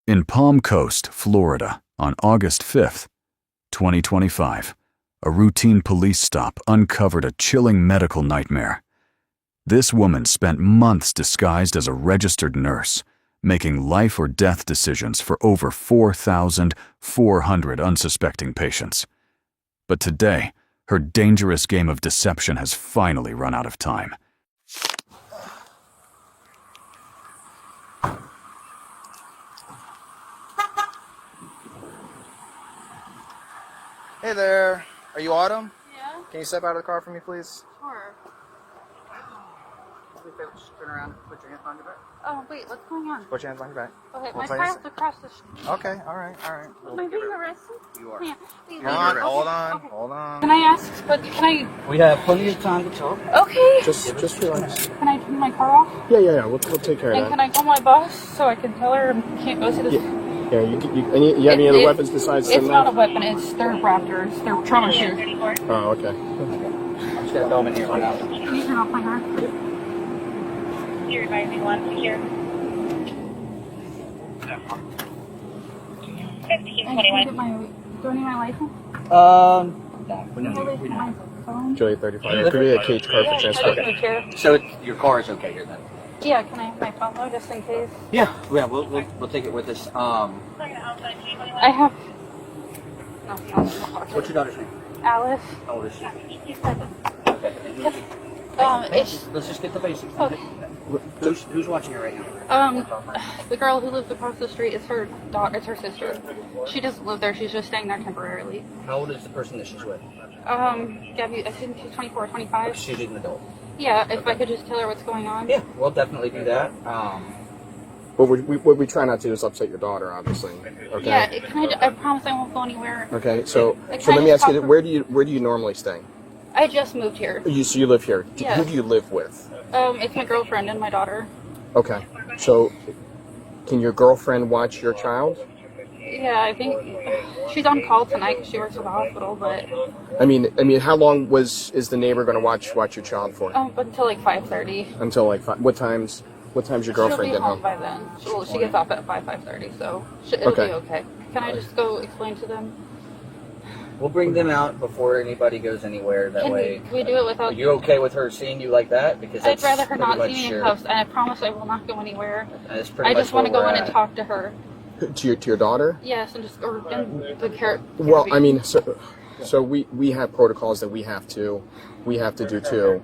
In Palm Coast, Florida, on August 5th, 2025, a routine police stop uncovered a chilling medical nightmare. This woman spent months disguised as a registered nurse, making life or death decisions for over 4,400 unsuspecting patients. But today, her dangerous game of deception has finally run out of time. Hey there, are you Autumn? Yeah. Can you step out of the car for me, please? Sure. Just turn around, put your hands behind your back. Oh, wait, what's going on? Put your hands behind your back. Okay, We'll my tell you car's across the street. Okay, alright. Am I being arrested? You are. Yeah. Wait, Hold on, okay. hold on. Can I ask, but can I... We have plenty of time to talk. Okay. Just relax. Can I turn my car off? Yeah, we'll take care of And that. can I call my boss so I can tell her I can't go to this... Yeah, you have any other weapons besides It's the not a knife? weapon, they're raptors. They're trauma shoes. Oh, okay. I'm just gonna throw them in here right now. Can you turn off my car? You're advising one here. 1521. Do I need my license? My phone? Julia 35. It could be a cage car for I transport. just moved here. So your car is okay here then? Yeah, can I have my phone though, just in case? Yeah, we'll take it with us. I have... No, What's your daughter's name? Alice. How old is she? Let's just get the basics. Okay. Who's watching her right now? The girl who lives across the street is her daughter. It's her sister. She doesn't live there. She's just staying there temporarily. How old is the person that she's with? Gabby, I think she's 24 or 25. She's an adult. Yeah, if I could just tell her what's going on. Yeah, we'll definitely do that. What we try not to do is upset your daughter, obviously. Okay. Yeah, I promise I won't go anywhere. Okay. So Can let I me just ask you, talk where do you normally stay? I just moved here. So you live here. Yeah. Who do you live with? It's my girlfriend and my daughter. Okay. So can your girlfriend watch your child? Yeah, I think she's on call tonight because she works at the hospital, but I mean, how long is the neighbor going to watch your child for? until like 5:30. Until like what time's your girlfriend She'll get be home home? by then. She gets off at 5:30, so it'll Okay. be okay. Can I just go explain to them? We'll bring them out before anybody goes anywhere. That way. Can we do it Are without? you okay with her seeing you like that? Because I'd that's rather her pretty not much see me in your- cuffs, and I promise I will not go anywhere. That's pretty I much just want to where go we're in and at. talk to her. To your daughter? Yes, and just or in the care. Well, I mean, so we have protocols that we have to do too.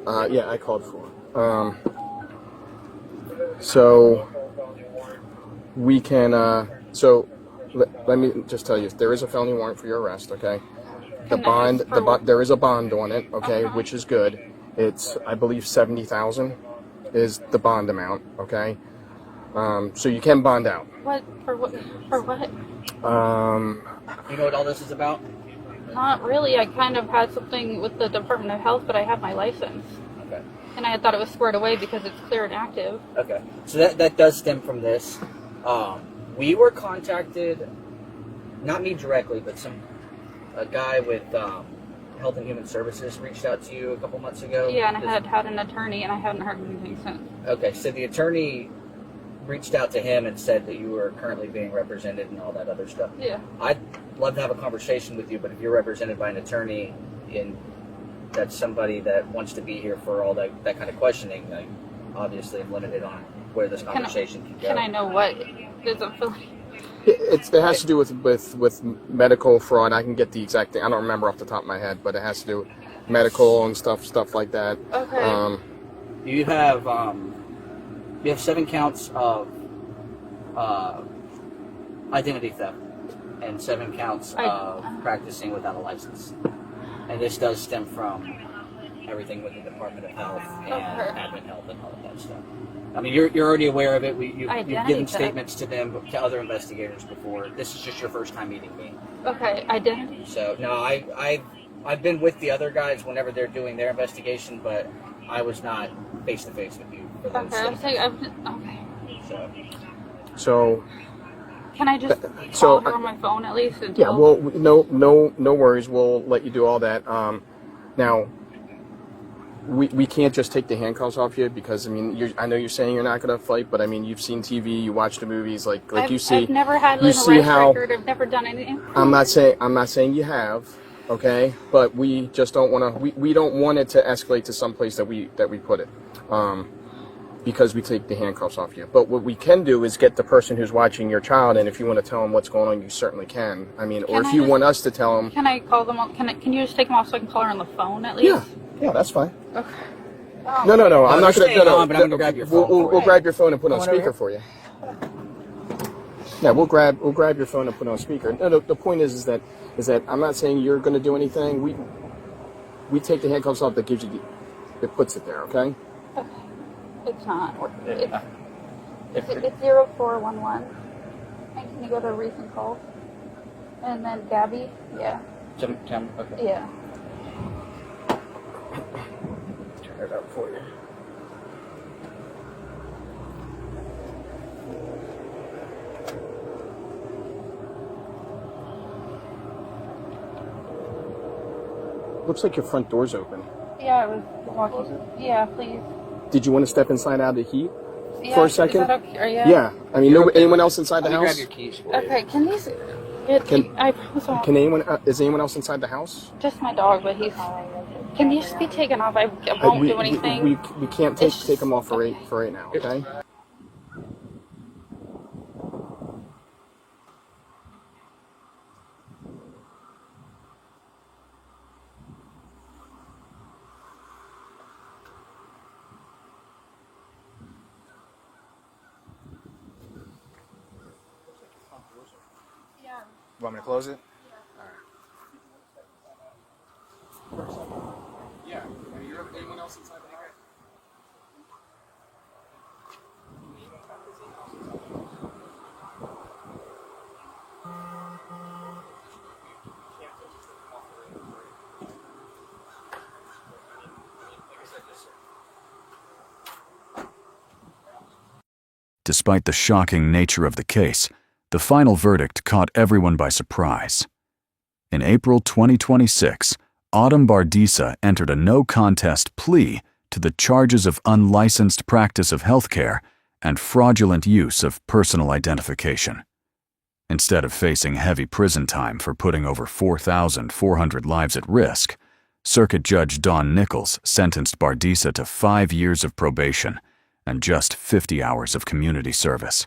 Yeah, I called for. So we can. Let me just tell you, there is a felony warrant for your arrest. Okay. There is a bond on it. Okay, which is good. It's, I believe, 70,000 is the bond amount. Okay. So you can bond out. What for? What for? What? You know what all this is about? Not really. I kind of had something with the Department of Health, but I have my license, Okay. and I had thought it was squared away because it's clear and active. Okay. So that does stem from this. We were contacted, not me directly, but a guy with Health and Human Services reached out to you a couple months ago. Yeah, and I had an attorney, and I haven't heard anything since. Okay, so the attorney reached out to him and said that you were currently being represented and all that other stuff. Yeah. I'd love to have a conversation with you, but if you're represented by an attorney and that's somebody that wants to be here for all that kind of questioning, I obviously am limited on where this conversation can go. Can I know what is a It has to do with medical fraud. I can get the exact thing. I don't remember off the top of my head, but it has to do with medical and stuff like that. Okay. You have 7 counts of identity theft and 7 counts of practicing without a license. And this does stem from everything with the Department of Health and Admin Health and all of that stuff. I mean, you're already aware of it. You've given statements to them, to other investigators before. This is just your first time meeting me. Okay, identity. So no, I've been with the other guys whenever they're doing their investigation, but I was not face to face with you for those. Okay, okay. So. Can I just call her on my phone at least? Yeah. Well, no worries. We'll let you do all that. Now, we can't just take the handcuffs off you because, I mean, I know you're saying you're not going to fight, but I mean, you've seen TV, you watch the movies, like you see. I've never had an arrest record. I've never done anything. I'm not saying you have, okay? But we just don't want to. We don't want it to escalate to some place that we put it, because we take the handcuffs off you. But what we can do is get the person who's watching your child, and if you want to tell them what's going on, you certainly can. I mean, or if you want us to tell them. Can I call them? Can you just take them off so I can call her on the phone at least? Yeah, that's fine. Okay. No, I'm not going to. No, but I'm going to grab your phone. We'll grab your phone and put it on speaker for you. Yeah, we'll grab your phone and put it on speaker. No, the point is that I'm not saying you're going to do anything. We take the handcuffs off that gives you it puts it there. Okay. Okay. It's not. It's 0411. And can you go to recent calls? And then Gabby. Yeah. Tim, okay. Yeah. Turn it up for you. Looks like your front door's open. Yeah, I was walking. Yeah, please. Did you want to step inside out of the heat Yeah, for a second? Is that okay? Are you? Yeah. I mean, anyone else inside the Let me house? grab your keys for you. Okay, can these... I promise I won't- Can anyone? Is anyone else inside the house? Just my dog, but he's... Can these be taken off? I won't do anything. We can't take them off for right now. Okay. Yeah. Want me to close it? All right. Yeah. Anyone else inside the house? Despite the shocking nature of the case, the final verdict caught everyone by surprise. In April 2026, Autumn Bardisa entered a no-contest plea to the charges of unlicensed practice of healthcare and fraudulent use of personal identification. Instead of facing heavy prison time for putting over 4,400 lives at risk, Circuit Judge Dawn Nichols sentenced Bardisa to 5 years of probation and just 50 hours of community service.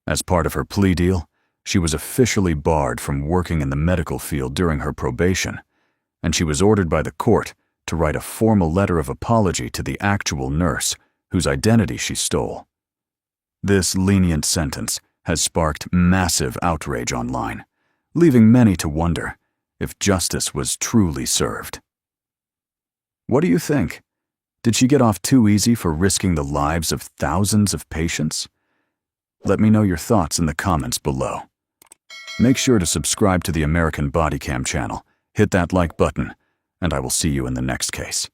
As part of her plea deal, she was officially barred from working in the medical field during her probation, and she was ordered by the court to write a formal letter of apology to the actual nurse whose identity she stole. This lenient sentence has sparked massive outrage online, leaving many to wonder if justice was truly served. What do you think? Did she get off too easy for risking the lives of thousands of patients? Let me know your thoughts in the comments below. Make sure to subscribe to the American Bodycam channel, hit that like button, and I will see you in the next case.